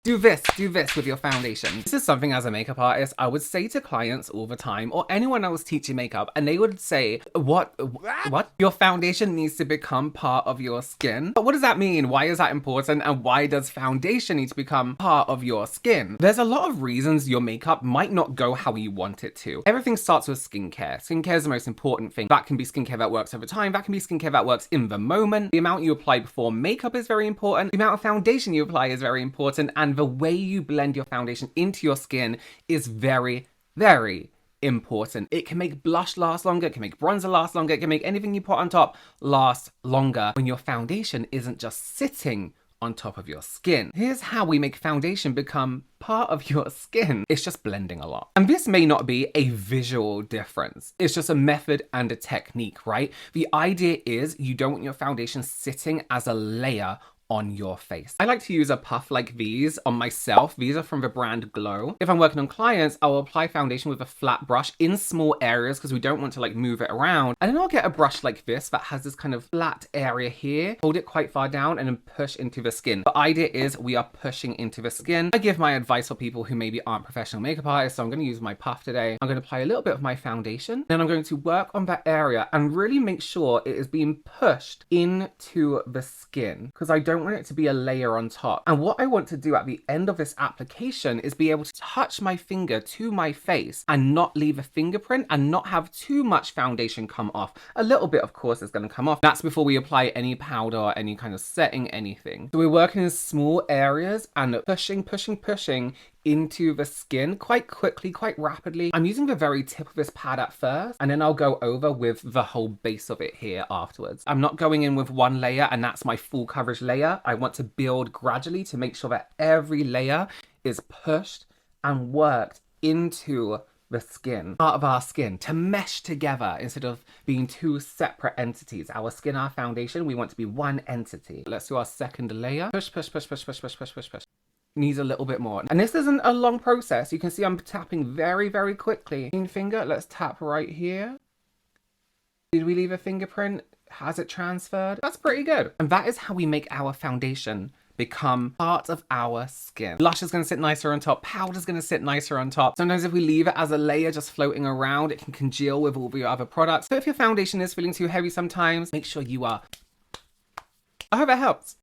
do this with your foundation. This is something as a makeup artist, I would say to clients all the time, or anyone else teaching makeup, and they would say, what? Your foundation needs to become part of your skin? But what does that mean? Why is that important? And why does foundation need to become part of your skin? There's a lot of reasons your makeup might not go how you want it to. Everything starts with skincare. Skincare is the most important thing. That can be skincare that works over time. That can be skincare that works in the moment. The amount you apply before makeup is very important. The amount of foundation you apply is very important. And the way you blend your foundation into your skin is very, very important. It can make blush last longer, it can make bronzer last longer, it can make anything you put on top last longer when your foundation isn't just sitting on top of your skin. Here's how we make foundation become part of your skin. It's just blending a lot. And this may not be a visual difference. It's just a method and a technique, right? The idea is you don't want your foundation sitting as a layer on your face. I like to use a puff like these on myself. These are from the brand Glow. If I'm working on clients, I'll apply foundation with a flat brush in small areas because we don't want to like move it around. And then I'll get a brush like this that has this kind of flat area here, hold it quite far down and then push into the skin. The idea is we are pushing into the skin. I give my advice for people who maybe aren't professional makeup artists. So I'm going to use my puff today. I'm going to apply a little bit of my foundation. Then I'm going to work on that area and really make sure it is being pushed into the skin because I don't want it to be a layer on top. And what I want to do at the end of this application is be able to touch my finger to my face and not leave a fingerprint and not have too much foundation come off. A little bit, of course, is going to come off. That's before we apply any powder or any kind of setting, anything. So we're working in small areas and pushing into the skin quite quickly, quite rapidly. I'm using the very tip of this pad at first, and then I'll go over with the whole base of it here afterwards. I'm not going in with one layer and that's my full coverage layer. I want to build gradually to make sure that every layer is pushed and worked into the skin, part of our skin, to mesh together instead of being two separate entities. Our skin, our foundation, we want to be one entity. Let's do our second layer. Push. Needs a little bit more. And this isn't a long process. You can see I'm tapping very, very quickly. Finger, let's tap right here. Did we leave a fingerprint? Has it transferred? That's pretty good. And that is how we make our foundation become part of our skin. Blush is going to sit nicer on top. Powder is going to sit nicer on top. Sometimes if we leave it as a layer just floating around, it can congeal with all the other products. So if your foundation is feeling too heavy sometimes, make sure you are... I hope it helps.